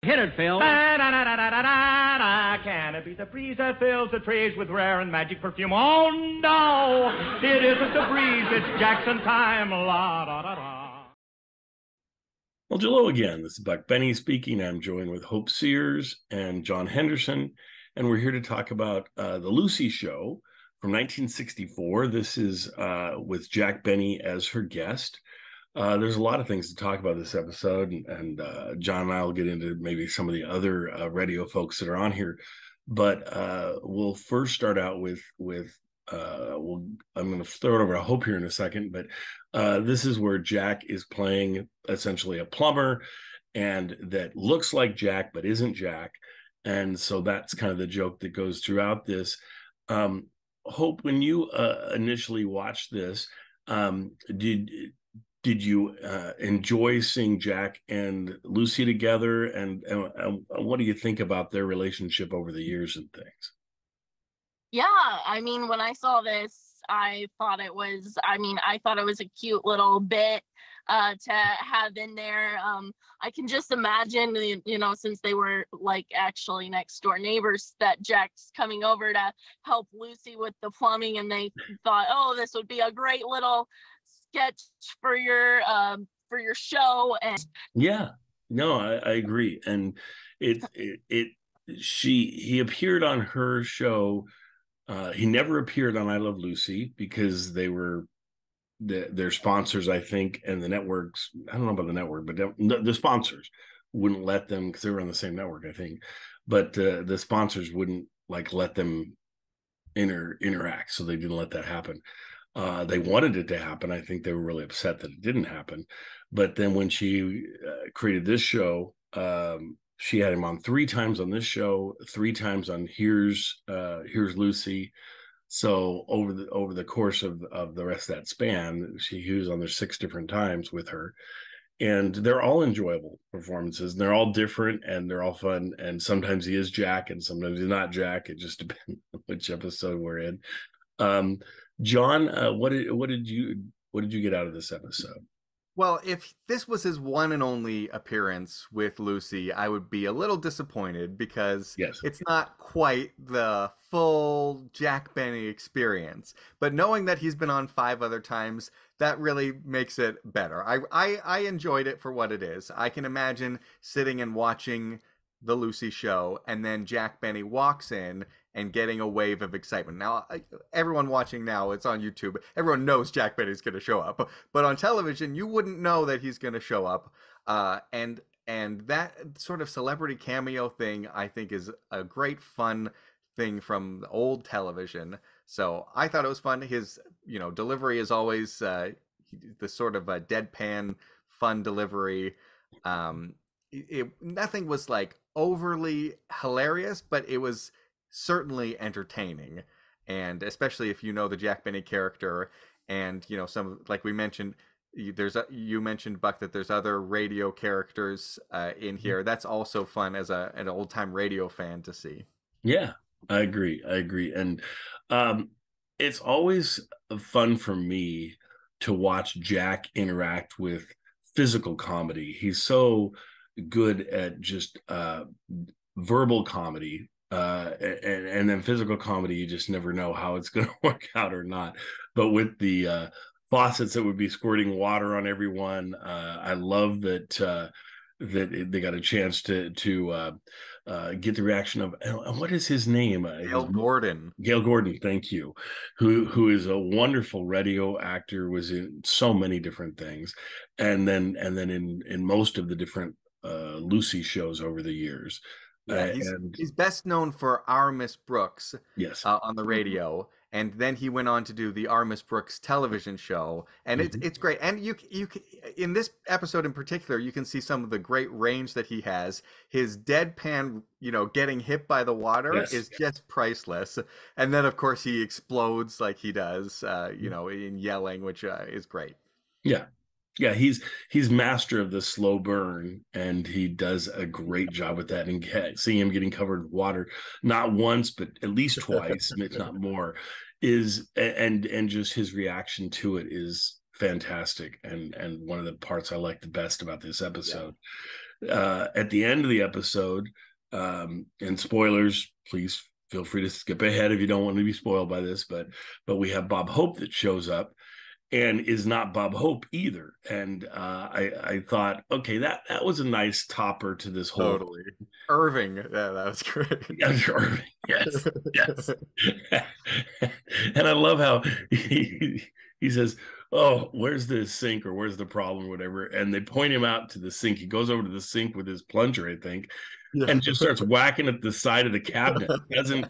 Hit it, Phil. Can it be the breeze that fills the trees with rare and magic perfume? Oh, no, it isn't the breeze, it's Jackson time. La, da, da, da. Well, hello again. This is Buck Benny speaking. I'm joined with Hope Sears and John Henderson, and we're here to talk about The Lucy Show from 1964. This is with Jack Benny as her guest. There's a lot of things to talk about this episode, and John and I will get into maybe some of the other radio folks that are on here. But we'll first start out with I'm going to throw it over to Hope here in a second, but this is where Jack is playing essentially a plumber, and that looks like Jack but isn't Jack, and so that's kind of the joke that goes throughout this. Hope, when you initially watched this, did you enjoy seeing Jack and Lucy together, and what do you think about their relationship over the years and things? Yeah, I mean, when I saw this, I thought it was a cute little bit to have in there. I can just imagine, since they were like actually next door neighbors, that Jack's coming over to help Lucy with the plumbing, and they thought, oh, this would be a great little sketch for your show. And yeah, no, I agree. And he appeared on her show. He never appeared on I Love Lucy because they were their sponsors, I think, and the networks. I don't know about the network, but the sponsors wouldn't let them, because they were on the same network, I think. But the sponsors wouldn't let them interact, so they didn't let that happen. They wanted it to happen. I think they were really upset that it didn't happen. But then when she created this show, she had him on 3 times on this show, 3 times on Here's Lucy. So over the course of the rest of that span, he was on there 6 different times with her. And they're all enjoyable performances, and they're all different, and they're all fun. And sometimes he is Jack, and sometimes he's not Jack. It just depends on which episode we're in. John, what did you get out of this episode? Well, if this was his one and only appearance with Lucy, I would be a little disappointed, because It's not quite the full Jack Benny experience. But knowing that he's been on 5 other times, that really makes it better. I enjoyed it for what it is. I can imagine sitting and watching The Lucy Show, and then Jack Benny walks in and getting a wave of excitement. Now, everyone watching now, it's on YouTube. Everyone knows Jack Benny's going to show up. But on television, you wouldn't know that he's going to show up. And that sort of celebrity cameo thing, I think, is a great fun thing from old television. So I thought it was fun. His, delivery is always the sort of a deadpan, fun delivery. Nothing was like overly hilarious, but it was certainly entertaining. And especially if you know the Jack Benny character, and some, like we mentioned, you mentioned, Buck, that there's other radio characters in here. That's also fun as an old time radio fan to see. Yeah, I agree. And it's always fun for me to watch Jack interact with physical comedy. He's so good at just verbal comedy, and then physical comedy, you just never know how it's going to work out or not. But with the faucets that would be squirting water on everyone, I love that they got a chance to get the reaction of, what is his name? Gail Gordon. Gail Gordon, thank you. Who is a wonderful radio actor, was in so many different things, and then in most of the different Lucy shows over the years. Yeah, he's best known for Our Miss Brooks, yes, on the radio, and then he went on to do the Our Miss Brooks television show, and it's great. And you in this episode in particular, you can see some of the great range that he has. His deadpan, getting hit by the water is just priceless. And then of course he explodes like he does, in yelling, which is great. Yeah, he's master of the slow burn, and he does a great job with that. And seeing him getting covered with water, not once, but at least twice, if not more, and just his reaction to it is fantastic, and one of the parts I like the best about this episode. at the end of the episode, and spoilers, please feel free to skip ahead if you don't want to be spoiled by this, but we have Bob Hope that shows up and is not Bob Hope either. And I thought, okay, that was a nice topper to this whole totally Irving. Yeah, that was great. Yes, Irving. Yes, yes. And I love how he says, "Oh, where's the sink or where's the problem, or whatever?" And they point him out to the sink. He goes over to the sink with his plunger, I think, and just starts whacking at the side of the cabinet. Doesn't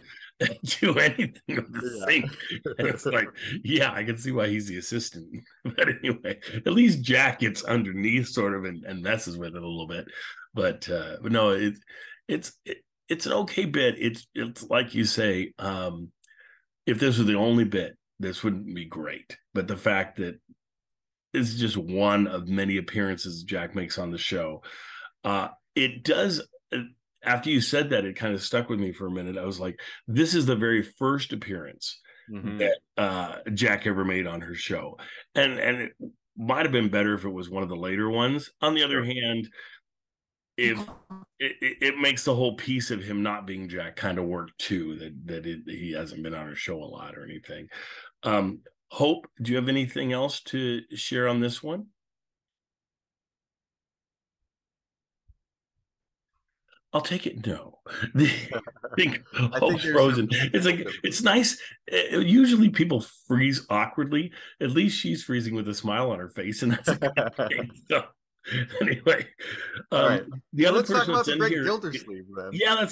do anything with the sink. And it's like, yeah, I can see why he's the assistant. But anyway, at least Jack gets underneath sort of and messes with it a little bit. But no, it's an okay bit. It's like you say, if this was the only bit, this wouldn't be great. But the fact that it's just one of many appearances Jack makes on the show, it does. After you said that, it kind of stuck with me for a minute. I was like, this is the very first appearance that Jack ever made on her show. And it might have been better if it was one of the later ones. On the other hand, if it makes the whole piece of him not being Jack kind of work too, that he hasn't been on her show a lot or anything. Hope, do you have anything else to share on this one? I'll take it. No, I think Hope's frozen. It's like, it's nice. Usually people freeze awkwardly. At least she's freezing with a smile on her face, and that's a good thing. So, anyway, right. The other let's person talk about the great here, Gildersleeve then. Yeah,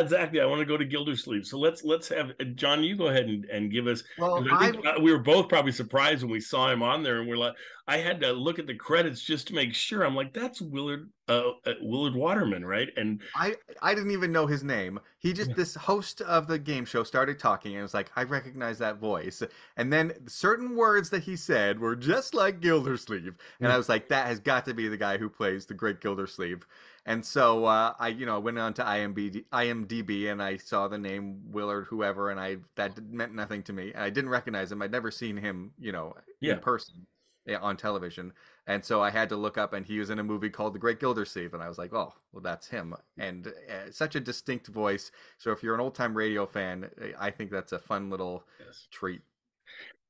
exactly. I want to go to Gildersleeve. So let's have John. You go ahead and give us. Well, I think we were both probably surprised when we saw him on there, and we're like, I had to look at the credits just to make sure. I'm like, that's Willard Waterman, right? And I didn't even know his name. He just, this host of the game show, started talking and was like, I recognize that voice. And then certain words that he said were just like Gildersleeve, and I was like, that has got to be the guy who plays the great Gildersleeve. And so I went on to IMDb and I saw the name Willard whoever, and that meant nothing to me. I didn't recognize him. I'd never seen him, in person on television. And so I had to look up, and he was in a movie called The Great Gildersleeve, and I was like, oh, well, that's him. And such a distinct voice. So if you're an old-time radio fan, I think that's a fun little treat.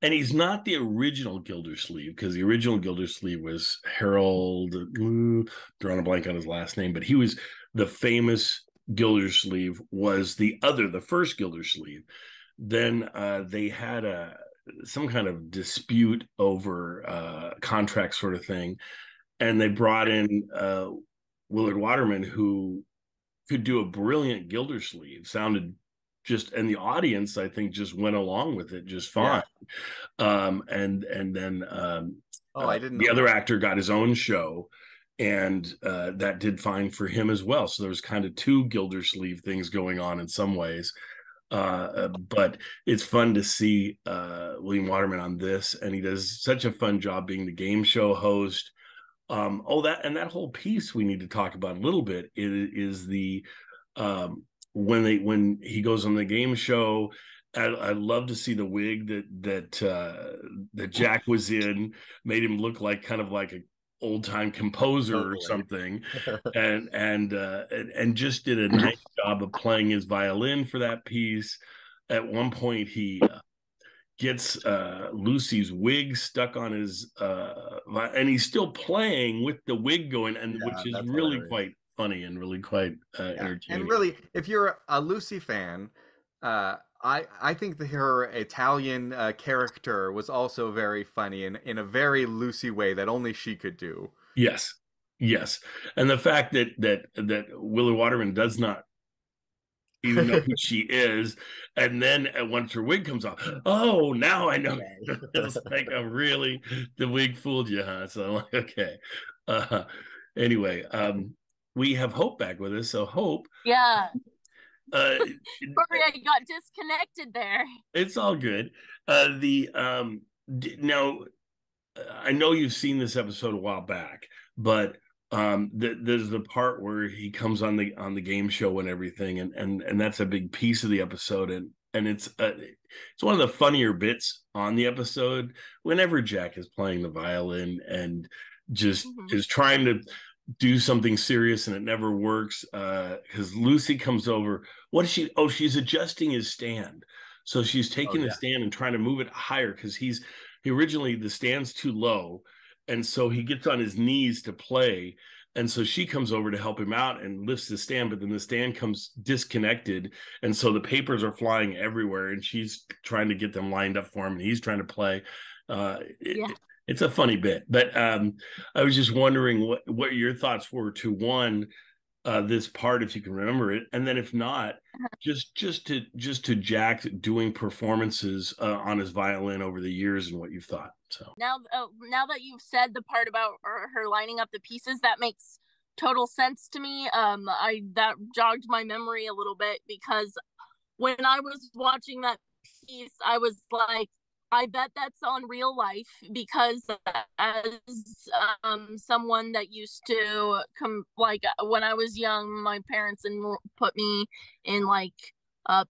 And he's not the original Gildersleeve, because the original Gildersleeve was Harold, drawing a blank on his last name, but he was the famous Gildersleeve, was the first Gildersleeve. Then they had some kind of dispute over contract sort of thing, and they brought in Willard Waterman, who could do a brilliant Gildersleeve. Sounded just, and the audience, I think, just went along with it just fine. And then I didn't know the other actor got his own show, and that did fine for him as well. So there was kind of two Gildersleeve things going on in some ways. But it's fun to see William Waterman on this, and he does such a fun job being the game show host. That whole piece we need to talk about a little bit is the when he goes on the game show. I love to see the wig that Jack was in, made him look like kind of like a old-time composer or something, and just did a nice job of playing his violin for that piece. At one point he gets Lucy's wig stuck on his and he's still playing with the wig going, and which is really quite funny and really quite entertaining. And really, if you're a Lucy fan, I think that her Italian character was also very funny in a very Lucy way that only she could do. Yes, and the fact that Willard Waterman does not even know who she is, and then once her wig comes off, oh, now I know. It's like, oh, really? The wig fooled you, huh? So I'm like, okay. Anyway, we have Hope back with us. So Hope. Yeah. Sorry, I got disconnected there. It's all good. Now, I know you've seen this episode a while back, but there's the part where he comes on the game show and everything, and that's a big piece of the episode, and it's one of the funnier bits on the episode. Whenever Jack is playing the violin and just is trying to do something serious and it never works because Lucy comes over. What is she? Oh, she's adjusting his stand. So she's taking the stand and trying to move it higher because he originally the stand's too low. And so he gets on his knees to play. And so she comes over to help him out and lifts the stand, but then the stand comes disconnected. And so the papers are flying everywhere and she's trying to get them lined up for him and he's trying to play. It's a funny bit, but I was just wondering what your thoughts were to one, this part, if you can remember it, and then if not, just to Jack doing performances on his violin over the years and what you thought. So now that you've said the part about her lining up the pieces, that makes total sense to me. That jogged my memory a little bit because when I was watching that piece, I was like, I bet that's on real life because as someone that used to like when I was young, my parents put me in like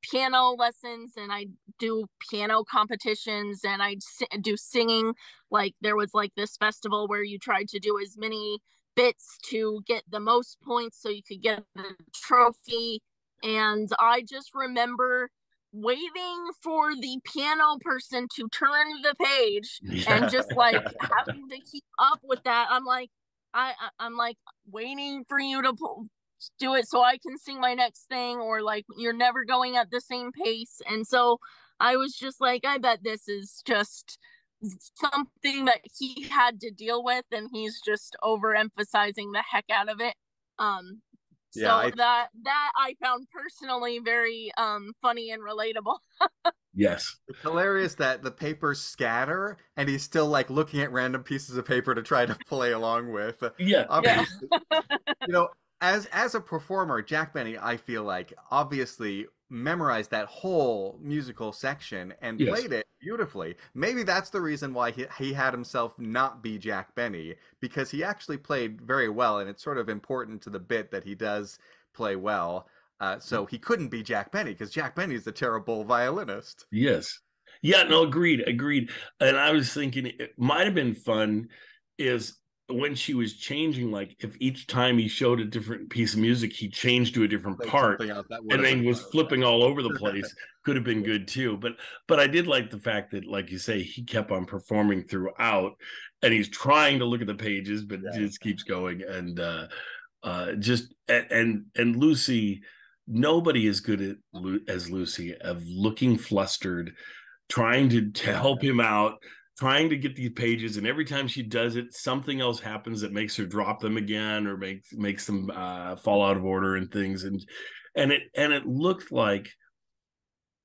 piano lessons and I do piano competitions and I do singing. Like there was like this festival where you tried to do as many bits to get the most points so you could get the trophy. And I just remember waiting for the piano person to turn the page and just like having to keep up with that. I'm like waiting for you to do it so I can sing my next thing, or like you're never going at the same pace. And so I was just like, I bet this is just something that he had to deal with and he's just overemphasizing the heck out of it. That I found personally very funny and relatable. Yes. It's hilarious that the papers scatter and he's still like looking at random pieces of paper to try to play along with. Obviously, as a performer, Jack Benny, I feel like obviously memorized that whole musical section and played it beautifully. Maybe that's the reason why he had himself not be Jack Benny, because he actually played very well, and it's sort of important to the bit that he does play well. So he couldn't be Jack Benny because Jack Benny's a terrible violinist. Yes. Yeah, no, agreed. And I was thinking it might have been fun is when she was changing, like if each time he showed a different piece of music, he changed to a different part and then was flipping all over the place. Could have been good too. But I did like the fact that, like you say, he kept on performing throughout and he's trying to look at the pages, but just keeps going. And and Lucy, nobody is good as Lucy of looking flustered, trying to help him out, trying to get these pages, and every time she does it, something else happens that makes her drop them again or makes them fall out of order and things. And it looked like,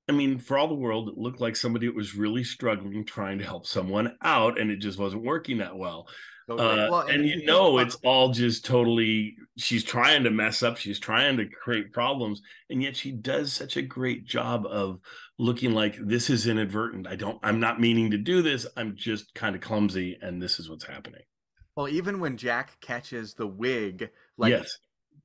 I mean, for all the world, it looked like somebody that was really struggling trying to help someone out, and it just wasn't working that well. And it's all just totally, she's trying to mess up, she's trying to create problems, and yet she does such a great job of looking like this is inadvertent. I'm not meaning to do this, I'm just kind of clumsy, and this is what's happening. Well, even when Jack catches the wig, like,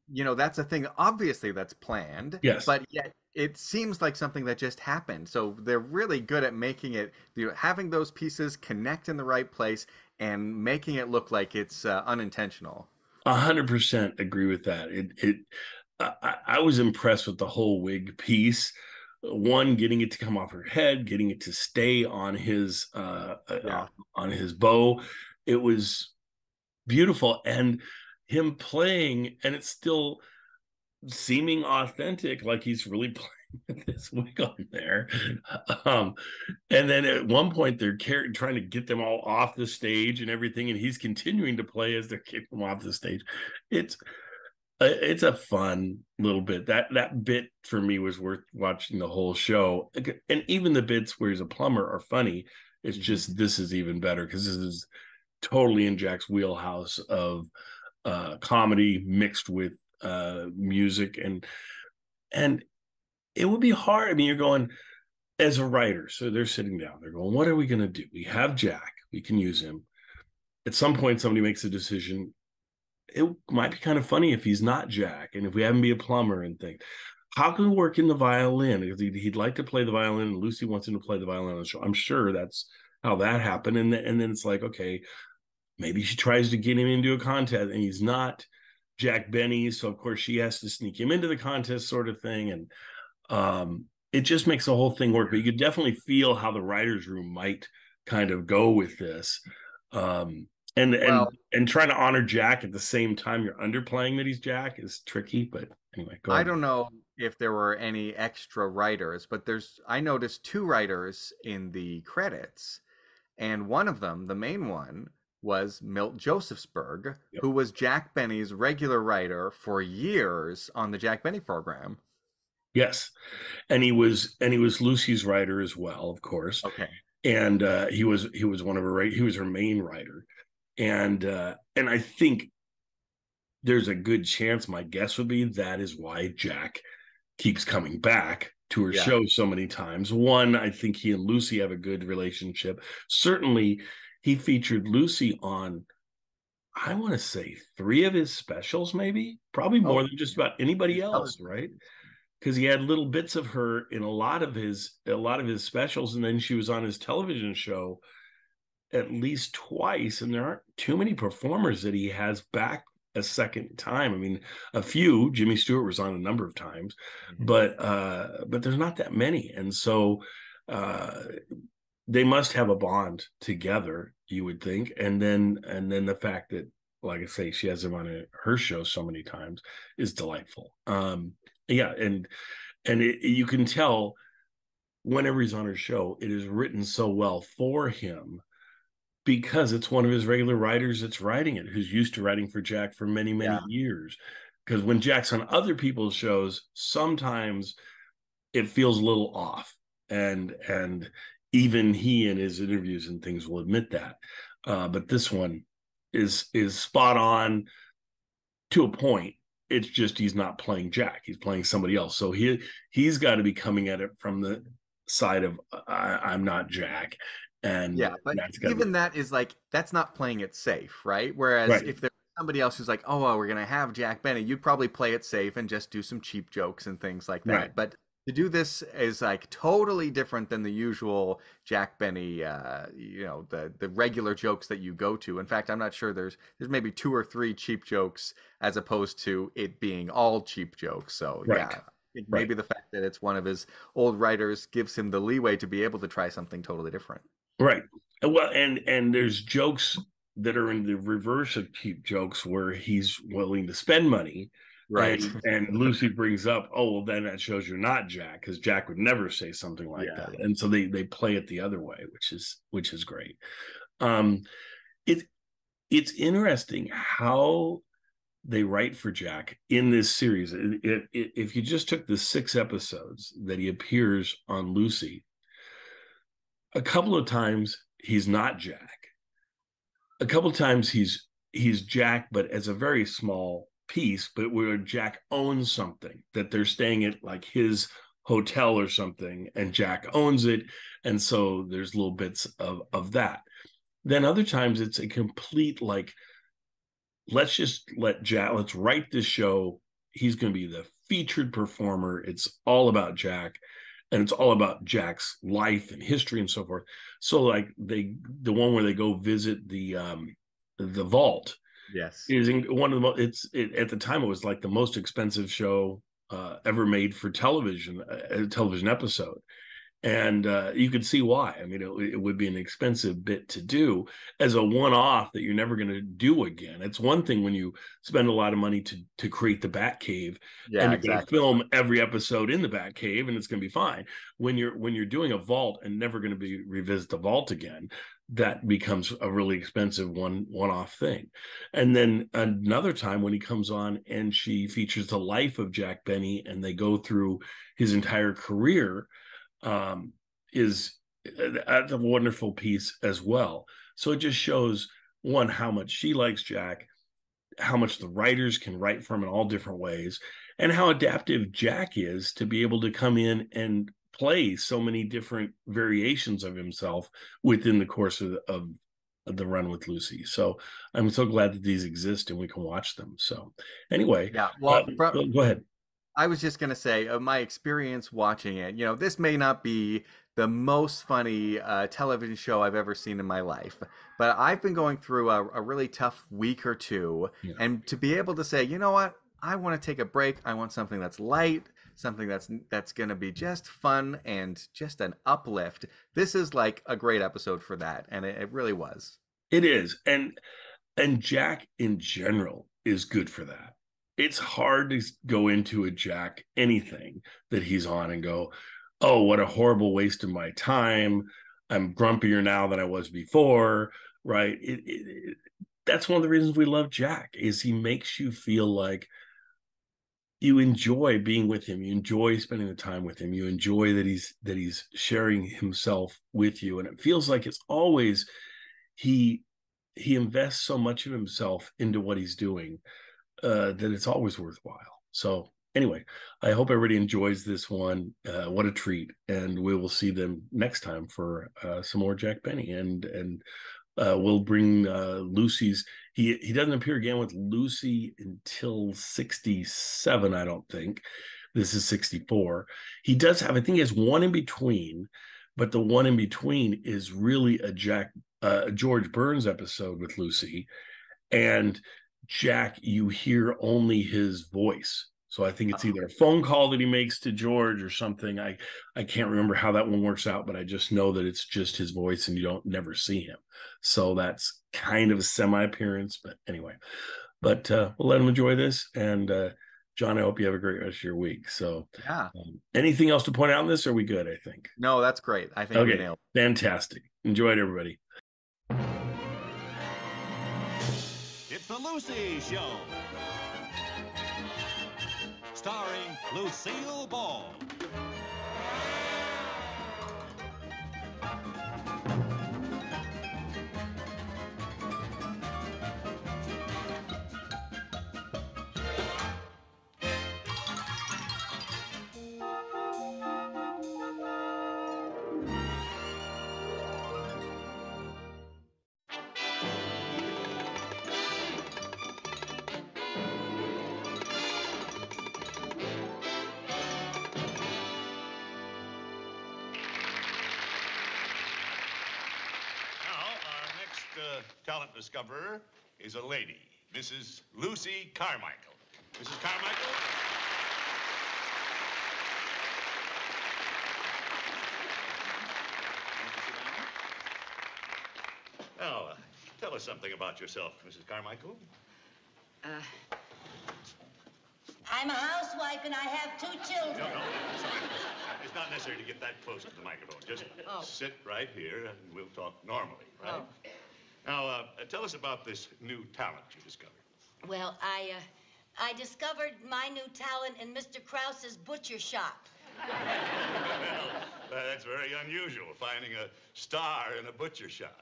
that's a thing, obviously that's planned, but yet it seems like something that just happened. So they're really good at making it, having those pieces connect in the right place and making it look like it's unintentional. 100% agree with that. I was impressed with the whole wig piece. One, getting it to come off her head, getting it to stay on his bow. It was beautiful, and him playing, and it's still seeming authentic, like he's really playing with this wig on there. And then at one point they're trying to get them all off the stage and everything, and he's continuing to play as they're getting them off the stage. It's a fun little bit. That bit for me was worth watching the whole show, and even the bits where he's a plumber are funny. It's just, this is even better because this is totally in Jack's wheelhouse of comedy mixed with music, and it would be hard. I mean, you're going as a writer, so they're sitting down, they're going, what are we going to do? We have Jack, we can use him. At some point somebody makes a decision, it might be kind of funny if he's not Jack and if we have him be a plumber and things. How can we work in the violin? Because he'd like to play the violin, and Lucy wants him to play the violin on the show. I'm sure that's how that happened. And then it's like, okay, maybe she tries to get him into a contest, and he's not Jack Benny, so of course she has to sneak him into the contest, sort of thing. And it just makes the whole thing work. But you could definitely feel how the writers' room might kind of go with this. And trying to honor Jack at the same time you're underplaying that he's Jack is tricky. But anyway, go ahead. I don't know if there were any extra writers, but I noticed 2 writers in the credits, and one of them, the main one, was Milt Josephsberg, Yep. who was Jack Benny's regular writer for years on the Jack Benny program. Yes, and he was Lucy's writer as well, of course. Okay, and he was one of her, he was her main writer, and I think there's a good chance, my guess would be, that is why Jack keeps coming back to her show so many times. One, I think he and Lucy have a good relationship. Certainly he featured Lucy on, I want to say, 3 of his specials, maybe, probably more than just about anybody else, right? Because he had little bits of her in a lot of his specials, and then she was on his television show at least twice, and there aren't too many performers that he has back a second time. I mean, a few. Jimmy Stewart was on a number of times, but there's not that many, and so they must have a bond together, you would think. And then the fact that, like I say, she has him on her show so many times is delightful. Yeah, and you can tell whenever he's on her show, it is written so well for him because it's one of his regular writers that's writing it, who's used to writing for Jack for many, many years. Because when Jack's on other people's shows, sometimes it feels a little off, and even he in his interviews and things will admit that. But this one is spot on to a point. It's just he's not playing Jack; he's playing somebody else. So he's got to be coming at it from the side of I'm not Jack. And but even that is like, that's not playing it safe, right? Whereas if there's somebody else who's like, oh, well, we're gonna have Jack Benny, you'd probably play it safe and just do some cheap jokes and things like that. Right. But to do this is like totally different than the usual Jack Benny, the regular jokes that you go to. In fact, I'm not sure, there's maybe 2 or 3 cheap jokes as opposed to it being all cheap jokes. So maybe the fact that it's one of his old writers gives him the leeway to be able to try something totally different. Right. Well, and there's jokes that are in the reverse of cheap jokes where he's willing to spend money. Right. And Lucy brings up, oh, well, then that shows you're not Jack, because Jack would never say something like that. And so they play it the other way, which is great. It's interesting how they write for Jack in this series. If you just took the 6 episodes that he appears on Lucy, a couple of times he's not Jack. A couple of times he's Jack, but as a very small piece, but where Jack owns something, that they're staying at like his hotel or something, and Jack owns it. And so there's little bits of that. Then other times it's a complete, like, let's write this show. He's going to be the featured performer. It's all about Jack. And it's all about Jack's life and history and so forth. So like the one where they go visit the vault, is one of the most. At the time it was like the most expensive show ever made for television, a television episode. And you could see why. I mean, it would be an expensive bit to do as a one-off that you're never going to do again. It's one thing when you spend a lot of money to create the Batcave, and you're going to film every episode in the Batcave, and it's going to be fine. When you're doing a vault and never going to revisit the vault again, that becomes a really expensive one-off thing. And then another time when he comes on and she features the life of Jack Benny, and they go through his entire career. That's a wonderful piece as well. So it just shows, one, how much she likes Jack, how much the writers can write from in all different ways, and how adaptive Jack is to be able to come in and play so many different variations of himself within the course of the run with Lucy. So I'm so glad that these exist and we can watch them. So anyway, go ahead. I was just going to say, my experience watching it, this may not be the most funny television show I've ever seen in my life. But I've been going through a really tough week or two, and to be able to say, you know what, I want to take a break. I want something that's light, something that's going to be just fun and just an uplift. This is like a great episode for that, and it really was. It is, and Jack in general is good for that. It's hard to go into a Jack anything that he's on and go, oh, what a horrible waste of my time. I'm grumpier now than I was before, right? That's one of the reasons we love Jack, is he makes you feel like you enjoy being with him. You enjoy spending the time with him. You enjoy that he's sharing himself with you. And it feels like it's always he invests so much of himself into what he's doing that it's always worthwhile. So anyway, I hope everybody enjoys this one. What a treat. And we will see them next time for some more Jack Benny. And we'll bring Lucy's. He doesn't appear again with Lucy until 67, I don't think. This is 64. He does have, I think he has one in between, but the one in between is really a George Burns episode with Lucy. And Jack, you hear only his voice. So I think it's either a phone call that he makes to George or something. I can't remember how that one works out, but I just know that it's just his voice and you don't never see him. So that's kind of a semi-appearance, but anyway. But we'll let him enjoy this. And John, I hope you have a great rest of your week. So yeah. Anything else to point out in this, or are we good, I think? No, that's great. I think we nailed it. Fantastic. Enjoy it, everybody. It's the Lucy Show. Starring Lucille Ball. Talent discoverer is a lady, Mrs. Lucy Carmichael. Mrs. Carmichael? Now, tell us something about yourself, Mrs. Carmichael. I'm a housewife and I have 2 children. No, sorry. It's not necessary to get that close to the microphone. Just sit right here and we'll talk normally, right? Oh. Now, tell us about this new talent you discovered. Well, I discovered my new talent in Mr. Krause's butcher shop. Well, that's very unusual, finding a star in a butcher shop.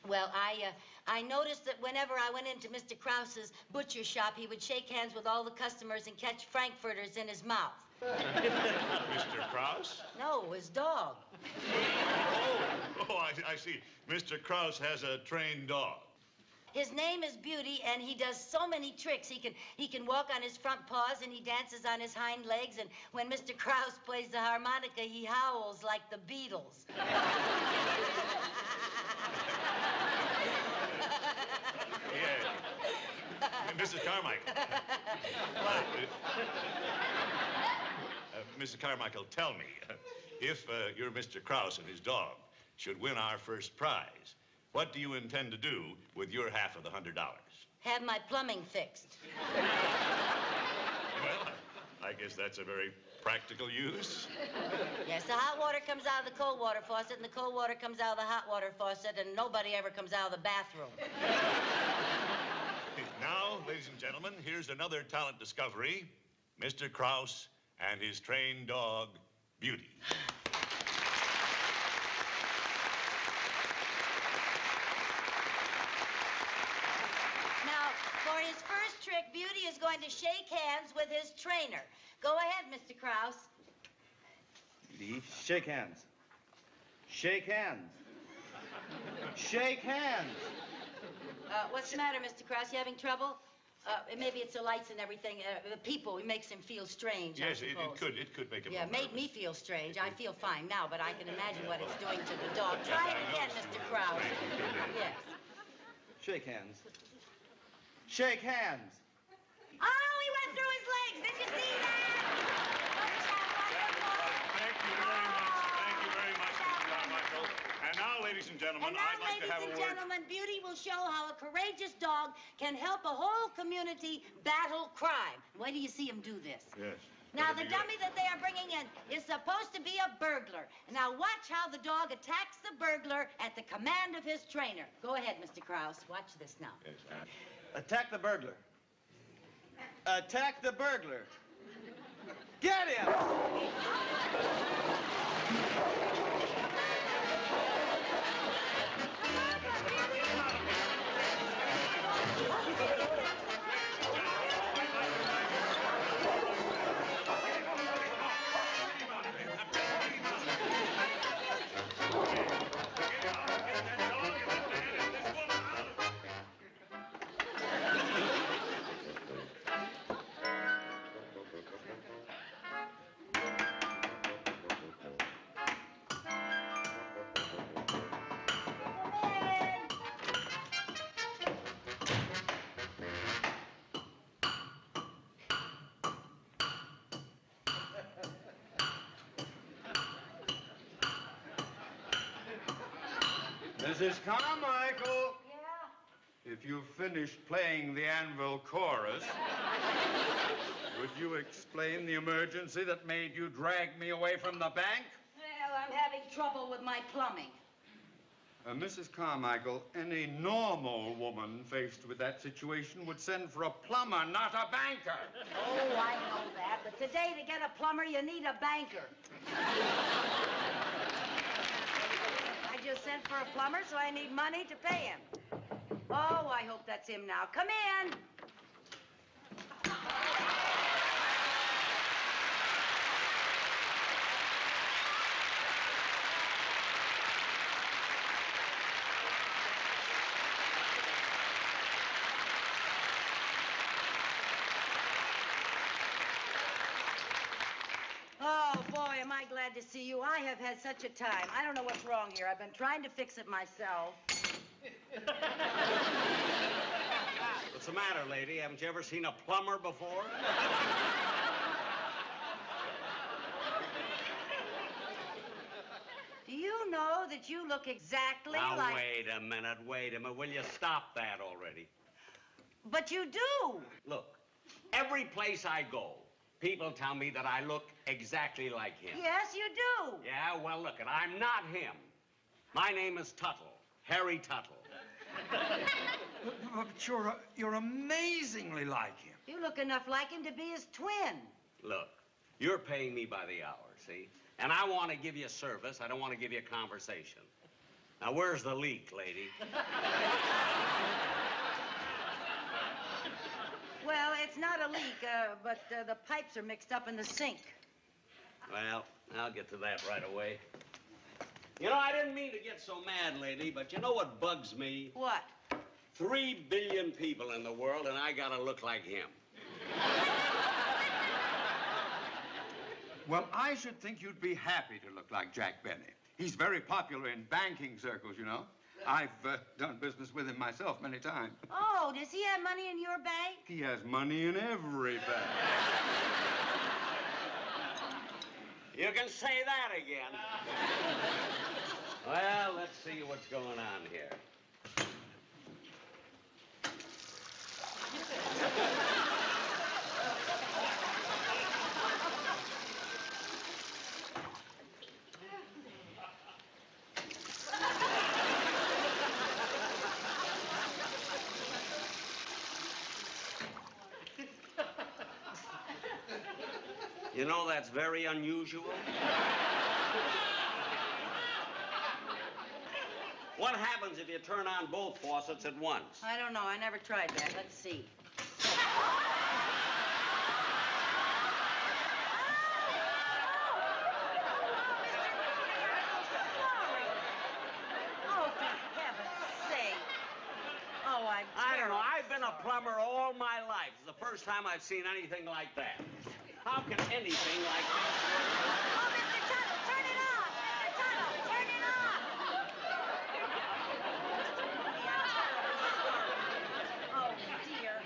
Well, I noticed that whenever I went into Mr. Krause's butcher shop, he would shake hands with all the customers and catch frankfurters in his mouth. Mr. Krause? No, his dog. Oh, I see. Mr. Krause has a trained dog. His name is Beauty, and he does so many tricks. He can walk on his front paws, and he dances on his hind legs, and when Mr. Krause plays the harmonica, he howls like the Beatles. Yeah. Mrs. Carmichael. Mrs. Carmichael, tell me, if your Mr. Krause and his dog should win our first prize, what do you intend to do with your half of the $100? Have my plumbing fixed. Well, I guess that's a very practical use. Yes, the hot water comes out of the cold water faucet, and the cold water comes out of the hot water faucet, and nobody ever comes out of the bathroom. Now, ladies and gentlemen, here's another talent discovery, Mr. Krause and his trained dog, Beauty. Now, for his first trick, Beauty is going to shake hands with his trainer. Go ahead, Mr. Krause. Beauty, shake hands. Shake hands. Shake hands. What's the matter, Mr. Krause? You having trouble? Maybe it's the lights and everything. The people, it makes him feel strange. Yes, I suppose. it could make him. Yeah, made me feel strange. I feel fine now, but I can imagine what it's doing to the dog. Try it again, Mr. Krause. Yes. Shake hands. Shake hands. Oh, he went through his legs. Did you see that? Thank you very much. Thank you very much, Mr. Carmichael. And now, ladies and gentlemen, And now, I'd like to have a word. ladies and gentlemen, Beauty will show how a courageous dog can help a whole community battle crime. Wait till you see him do this. Yes. Now, the dummy that they are bringing in is supposed to be a burglar. Now, watch how the dog attacks the burglar at the command of his trainer. Go ahead, Mr. Krause. Watch this now. Yes, Attack the burglar. Attack the burglar. Get him! Mrs. Carmichael. Yeah? If you've finished playing the Anvil chorus, would you explain the emergency that made you drag me away from the bank? Well, I'm having trouble with my plumbing. Mrs. Carmichael, any normal woman faced with that situation would send for a plumber, not a banker. Oh, I know that. But today, to get a plumber, you need a banker. I just sent for a plumber, so I need money to pay him. Oh, I hope that's him now. Come in. Oh, boy, am I glad to see you. I have had such a time. I don't know what's wrong here. I've been trying to fix it myself. What's the matter, lady? Haven't you ever seen a plumber before? Do you know that you look exactly now, like... wait a minute. Will you stop that already? But you do. Look, every place I go, people tell me that I look exactly like him. Yes, you do. Yeah, well, look, I'm not him. My name is Tuttle, Harry Tuttle. But you're amazingly like him. You look enough like him to be his twin. Look, you're paying me by the hour, see? And I want to give you service. I don't want to give you a conversation. Now, where's the leak, lady? Well, it's not a leak, but the pipes are mixed up in the sink. Well, I'll get to that right away. You know, I didn't mean to get so mad, lady, but you know what bugs me? What? 3 billion people in the world, and I gotta look like him. Well, I should think you'd be happy to look like Jack Benny. He's very popular in banking circles, you know. I've done business with him myself many times. Oh, does he have money in your bank? He has money in every bank. You can say that again. Well, let's see what's going on here. You know, that's very unusual. What happens if you turn on both faucets at once? I don't know. I never tried that. Let's see. I don't know. I've been a plumber all my life. It's the first time I've seen anything like that. How can anything like this work? Oh, Mr. Tuttle, turn it off! Mr. Tuttle, turn it off! Oh, dear.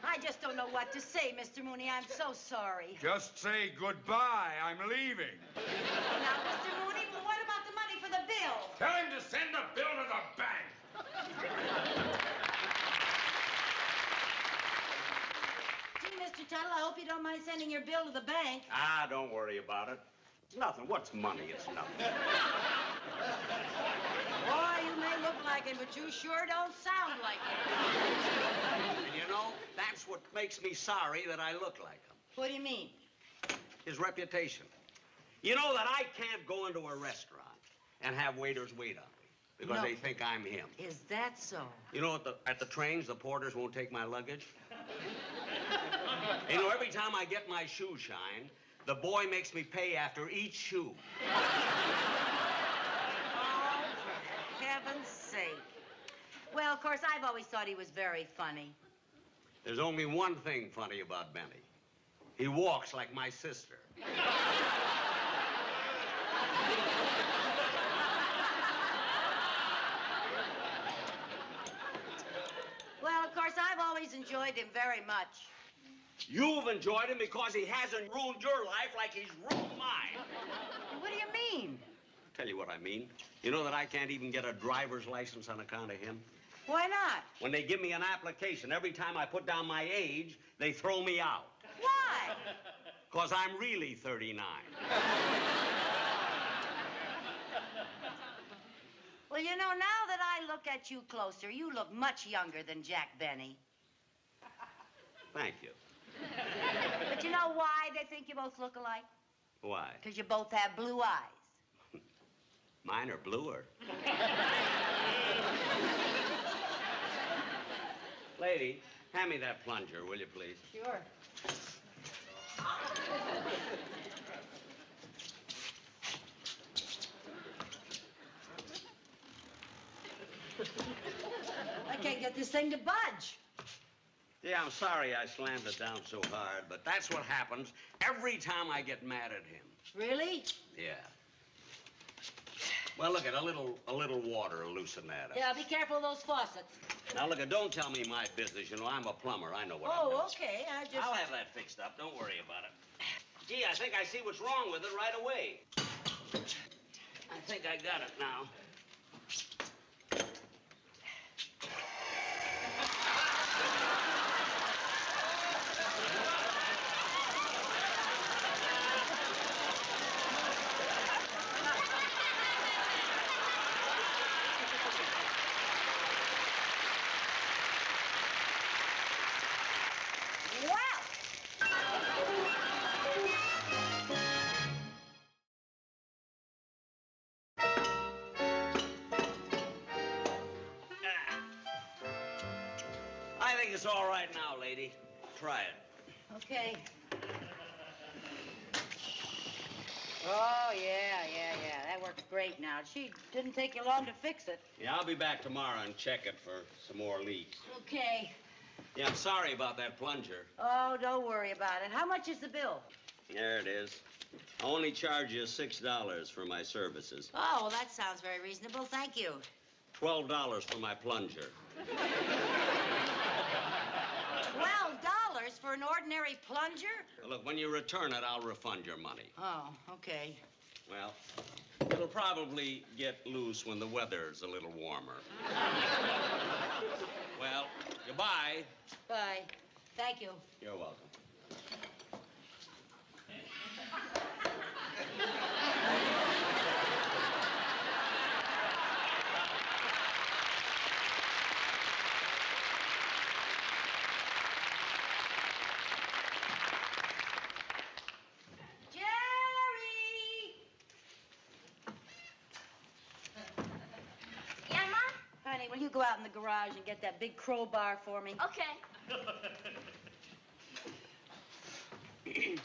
I just don't know what to say, Mr. Mooney. I'm so sorry. Just say goodbye. I'm leaving. Now, Mr. Mooney, what about the money for the bill? Tell him to send the bill to the bank. Gee, Mr. Tuttle, I hope you don't mind sending your bill to the bank. Ah, don't worry about it. It's nothing. What's money? It's nothing. Boy, you may look like him, but you sure don't sound like him. And you know, that's what makes me sorry that I look like him. What do you mean? His reputation. You know that I can't go into a restaurant and have waiters wait on me because they think I'm him. Is that so? You know, at the trains, the porters won't take my luggage. You know, every time I get my shoe shine, the boy makes me pay after each shoe. Oh, for heaven's sake. Well, of course, I've always thought he was very funny. There's only one thing funny about Benny. He walks like my sister. Well, of course, I've always enjoyed him very much. You've enjoyed him because he hasn't ruined your life like he's ruined mine. What do you mean? I'll tell you what I mean. You know that I can't even get a driver's license on account of him? Why not? When they give me an application, every time I put down my age, they throw me out. Why? Because I'm really 39. Well, you know, now that I look at you closer, you look much younger than Jack Benny. Thank you. But you know why they think you both look alike? Why? Because you both have blue eyes. Mine are bluer. Lady, hand me that plunger, will you, please? Sure. I can't get this thing to budge. Yeah, I'm sorry I slammed it down so hard, but that's what happens every time I get mad at him. Really? Yeah. Well, look, a little water will loosen that up. Yeah, be careful of those faucets. Now, look, don't tell me my business. You know, I'm a plumber. I know what I'm doing. Oh, okay. I'll have that fixed up. Don't worry about it. Gee, I think I see what's wrong with it right away. I think I got it now. I think it's all right now, lady. Try it. Okay. Oh, yeah. That works great now. She didn't take you long to fix it. Yeah, I'll be back tomorrow and check it for some more leaks. Okay. Yeah, I'm sorry about that plunger. Oh, don't worry about it. How much is the bill? There it is. I only charge you $6 for my services. Oh, well, that sounds very reasonable. Thank you. $12 for my plunger. $12 for an ordinary plunger? Well, look, when you return it, I'll refund your money. Oh, okay. Well, it'll probably get loose when the weather's a little warmer. Well, goodbye. Bye. Thank you. You're welcome. Honey, will you go out in the garage and get that big crowbar for me? Okay. Hey,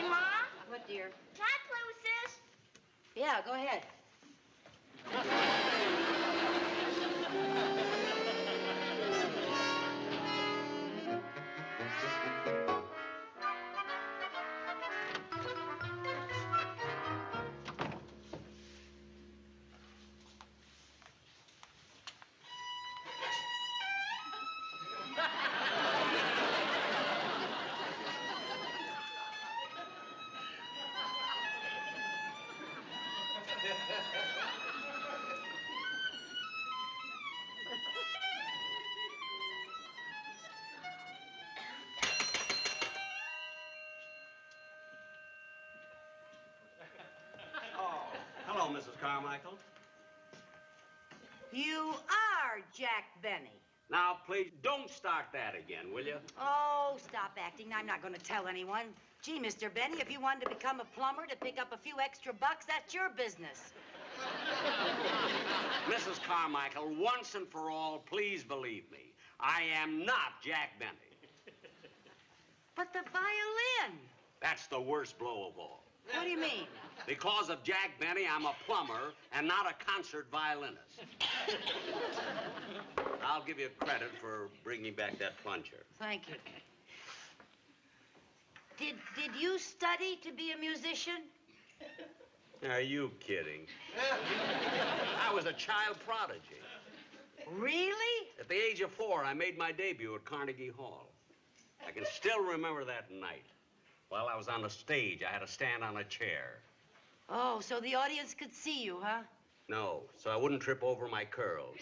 Mom? What, dear? Can I play with this? Yeah, go ahead. Oh, hello, Mrs. Carmichael. You are Jack Benny. Now, please, don't start that again, will you? Oh, stop acting. I'm not going to tell anyone. Gee, Mr. Benny, if you wanted to become a plumber to pick up a few extra bucks, that's your business. Mrs. Carmichael, once and for all, please believe me. I am not Jack Benny. But the violin. That's the worst blow of all. What do you mean? Because of Jack Benny, I'm a plumber and not a concert violinist. I'll give you credit for bringing back that plunger. Thank you. Did you study to be a musician? Are you kidding? I was a child prodigy. Really? At the age of 4, I made my debut at Carnegie Hall. I can still remember that night. While I was on the stage, I had to stand on a chair. Oh, so the audience could see you, huh? No, so I wouldn't trip over my curls.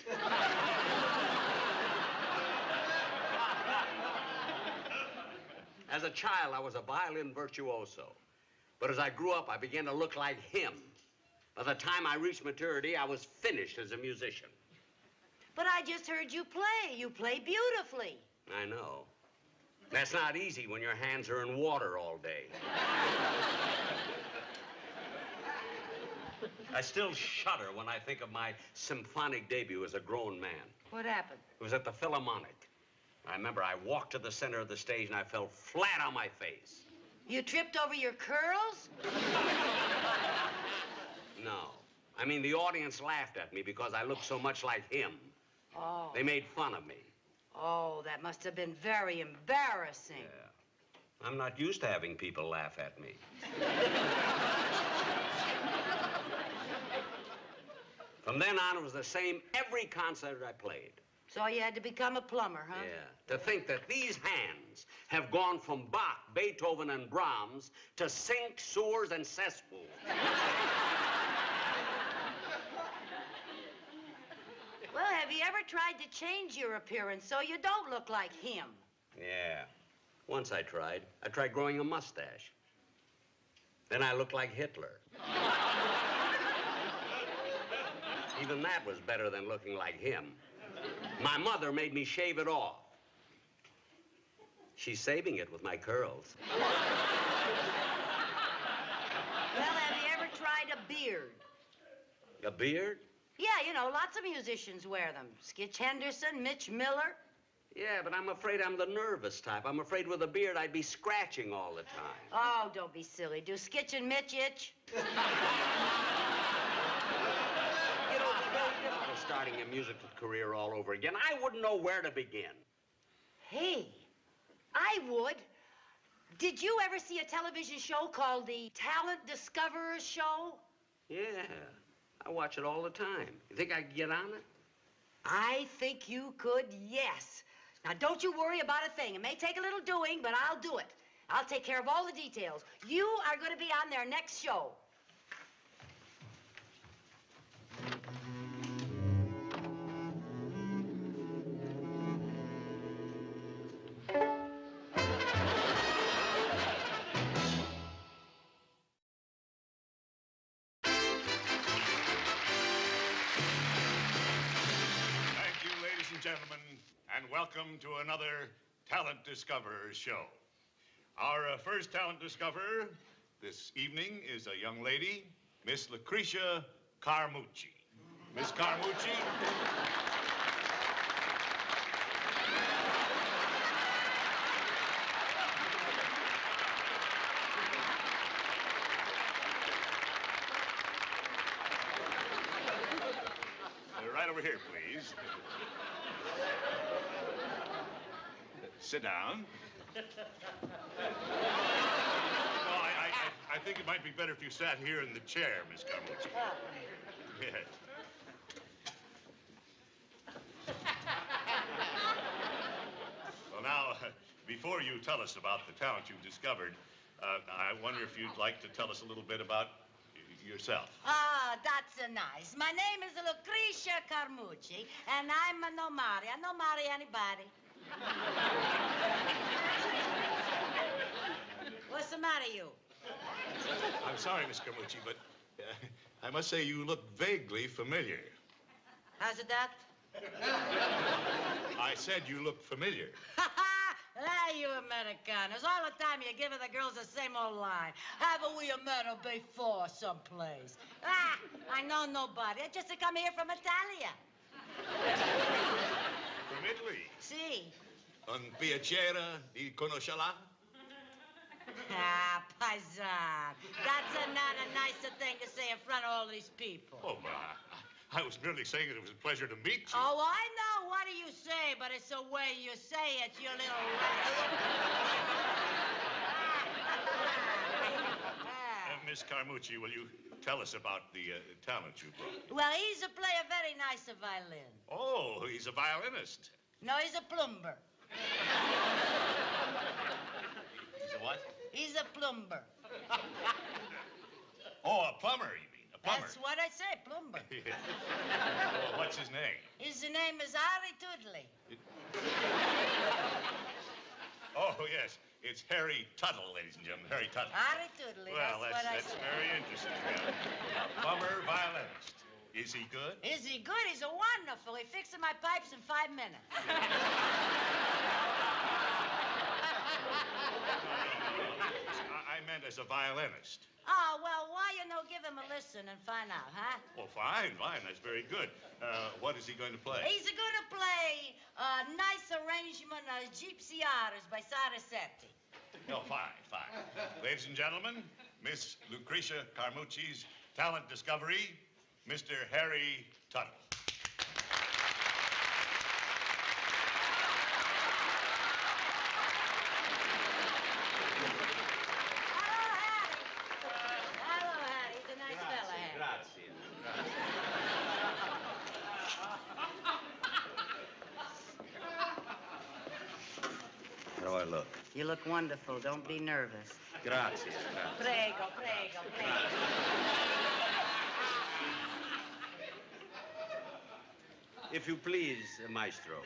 As a child, I was a violin virtuoso. But as I grew up, I began to look like him. By the time I reached maturity, I was finished as a musician. But I just heard you play. You play beautifully. I know. That's not easy when your hands are in water all day. I still shudder when I think of my symphonic debut as a grown man. What happened? It was at the Philharmonic. I remember I walked to the center of the stage and I fell flat on my face. You tripped over your curls? No. I mean, the audience laughed at me because I looked so much like him. Oh. They made fun of me. Oh, that must have been very embarrassing. Yeah. I'm not used to having people laugh at me. From then on, it was the same every concert I played. So you had to become a plumber, huh? Yeah. To think that these hands have gone from Bach, Beethoven, and Brahms to sinks, sewers, and cesspools. Well, have you ever tried to change your appearance so you don't look like him? Yeah. Once I tried. I tried growing a mustache. Then I looked like Hitler. Even that was better than looking like him. My mother made me shave it off. She's saving it with my curls. Well, have you ever tried a beard? A beard? Yeah, you know, lots of musicians wear them. Skitch Henderson, Mitch Miller. Yeah, but I'm afraid I'm the nervous type. I'm afraid with a beard I'd be scratching all the time. Oh, don't be silly. Do Skitch and Mitch itch? You know, it's very difficult starting a musical career all over again. I wouldn't know where to begin. Hey, I would. Did you ever see a television show called the Talent Discoverers Show? Yeah, I watch it all the time. You think I could get on it? I think you could, yes. Now, don't you worry about a thing. It may take a little doing, but I'll do it. I'll take care of all the details. You are going to be on their next show. Gentlemen, and welcome to another Talent Discoverers show. Our first talent discoverer this evening is a young lady, Miss Lucretia Carmucci. Miss Carmucci. Right over here, please. Sit down. No, I think it might be better if you sat here in the chair, Miss Carmucci. Yes. Well, now, before you tell us about the talent you've discovered, I wonder if you'd like to tell us a little bit about yourself. Ah, that's nice. My name is Lucretia Carmucci, and I'm a no marry. I no marry anybody. What's the matter, you? I'm sorry, Miss Carmucci, but I must say you look vaguely familiar. How's it, Doc? I said you look familiar. You Americanos. All the time you're giving the girls the same old line. Haven't we met her before someplace? I know nobody. I just come here from Italia. From Italy? Si. Un piacere di conoscerla? Paisan. That's not a nicer thing to say in front of all these people. Oh, I was merely saying that it was a pleasure to meet you. Oh, I know. What do you say? But it's the way you say it, you little rat. Miss Carmucci, will you tell us about the talent you brought? Well, he's a player very nice violin. Oh, he's a violinist. No, he's a plumber. He's a what? He's a plumber. Oh, a plumber, you mean? A plumber. That's what I say, plumber. Well, what's his name? His name is Harry Toodley. Oh, yes. It's Harry Tuttle, ladies and gentlemen. Harry Tuttle. Harry Toodley, Well, that's what I that's say. very interesting. A plumber violinist. Is he good? Is he good? He's a wonderful. He fixes my pipes in 5 minutes. I meant as a violinist. Oh, well, why you no give him a listen and find out, huh? Well, fine. That's very good. What is he going to play? He's going to play a nice arrangement of Gypsy Artists by Sarasetti. Oh, fine. Ladies and gentlemen, Miss Lucretia Carmucci's talent discovery, Mr. Harry Tuttle. Hello, Hattie. He's a nice fella, Hattie. Grazie. How do I look? You look wonderful. Don't be nervous. Grazie. Prego. If you please, maestro.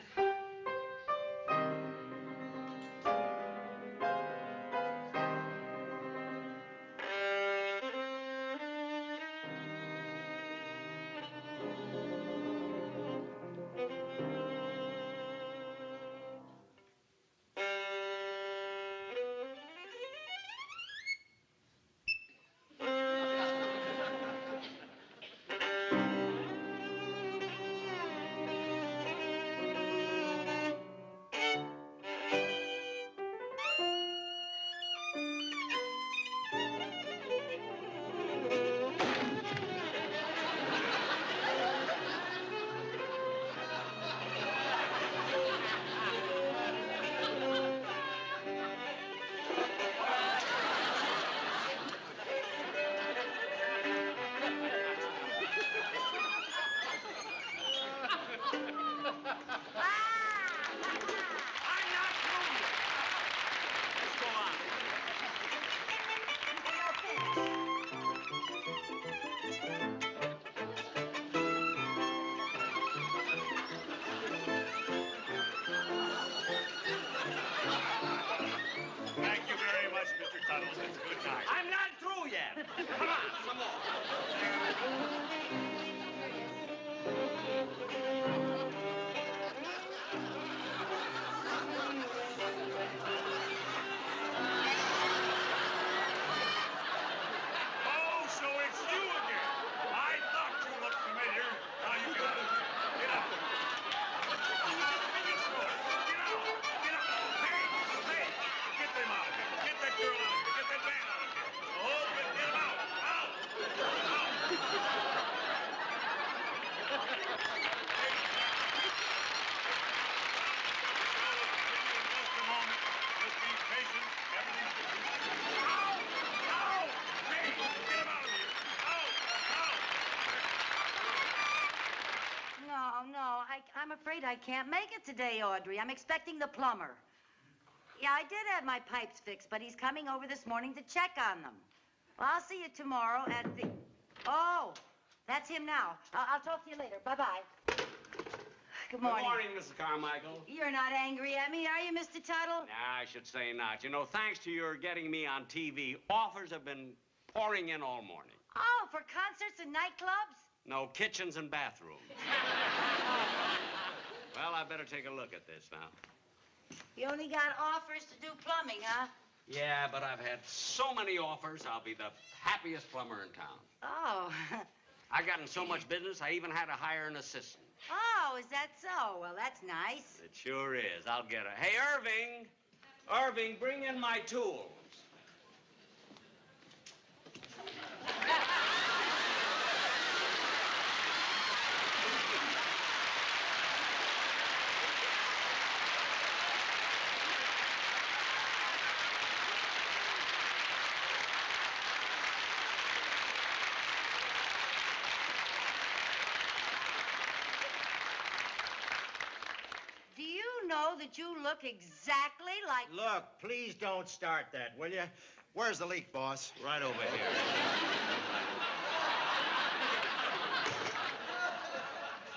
I'm afraid I can't make it today, Audrey. I'm expecting the plumber. Yeah, I did have my pipes fixed, but he's coming over this morning to check on them. Well, I'll see you tomorrow at the... Oh, that's him now. I'll talk to you later. Bye-bye. Good morning. Good morning, Mrs. Carmichael. You're not angry at me, are you, Mr. Tuttle? Nah, I should say not. You know, thanks to your getting me on TV, offers have been pouring in all morning. Oh, for concerts and nightclubs? No, kitchens and bathrooms. Well, I better take a look at this now. You only got offers to do plumbing, huh? Yeah, but I've had so many offers, I'll be the happiest plumber in town. Oh. I've gotten so much business, I even had to hire an assistant. Oh, is that so? Well, that's nice. It sure is. I'll get her. Hey, Irving! Irving, bring in my tools. Do you know that you look exactly like... Look, please don't start that, will you? Where's the leak, boss? Right over here.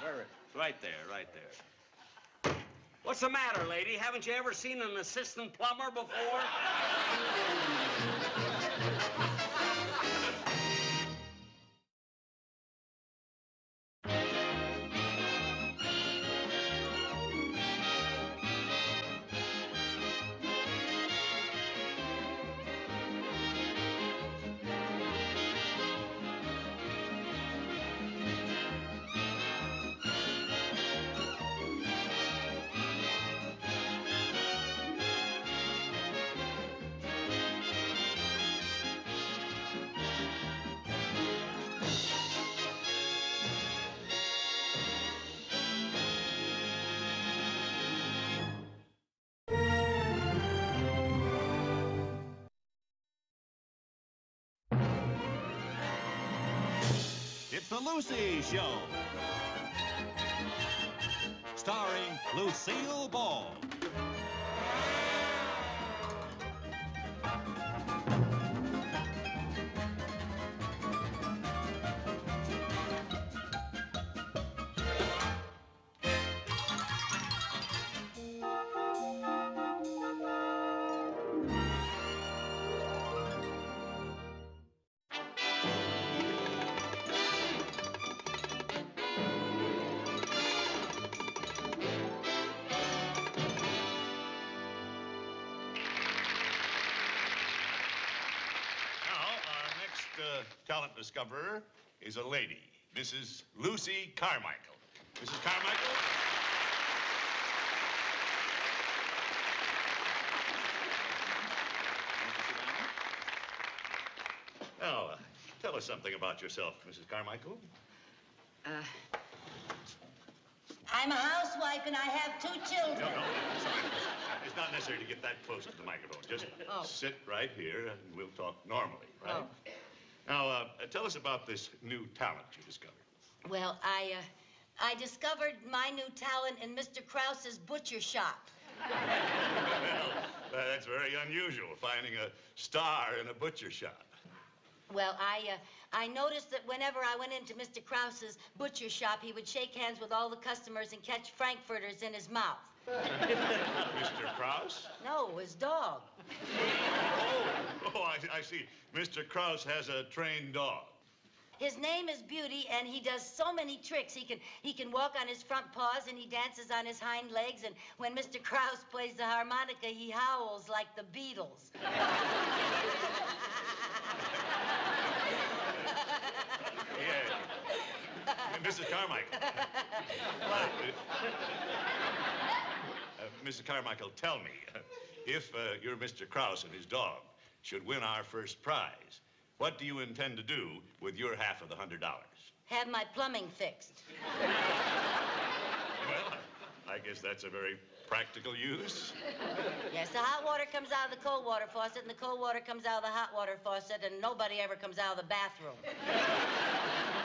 Where is Right there, right there. What's the matter, lady? Haven't you ever seen an assistant plumber before? It's the Lucy Show. Starring Lucille Ball. Talent discoverer is a lady, Mrs. Lucy Carmichael. Mrs. Carmichael? Now, tell us something about yourself, Mrs. Carmichael. I'm a housewife and I have 2 children. No, sorry. It's not necessary to get that close to the microphone. Just sit right here and we'll talk normally, right? Oh. Now, tell us about this new talent you discovered. Well, I discovered my new talent in Mr. Krause's butcher shop. Well, that's very unusual, finding a star in a butcher shop. Well, I noticed that whenever I went into Mr. Krause's butcher shop, he would shake hands with all the customers and catch frankfurters in his mouth. Mr. Krause? No, his dog. I see. Mr. Krause has a trained dog. His name is Beauty, and he does so many tricks. He can walk on his front paws, and he dances on his hind legs, and when Mr. Krause plays the harmonica, he howls like the Beatles. Yeah. Mrs. Carmichael. Mrs. Carmichael, tell me, if your Mr. Krause and his dog should win our first prize, what do you intend to do with your half of the $100? Have my plumbing fixed. Well, I guess that's a very practical use. Yes, the hot water comes out of the cold water faucet, and the cold water comes out of the hot water faucet, and nobody ever comes out of the bathroom.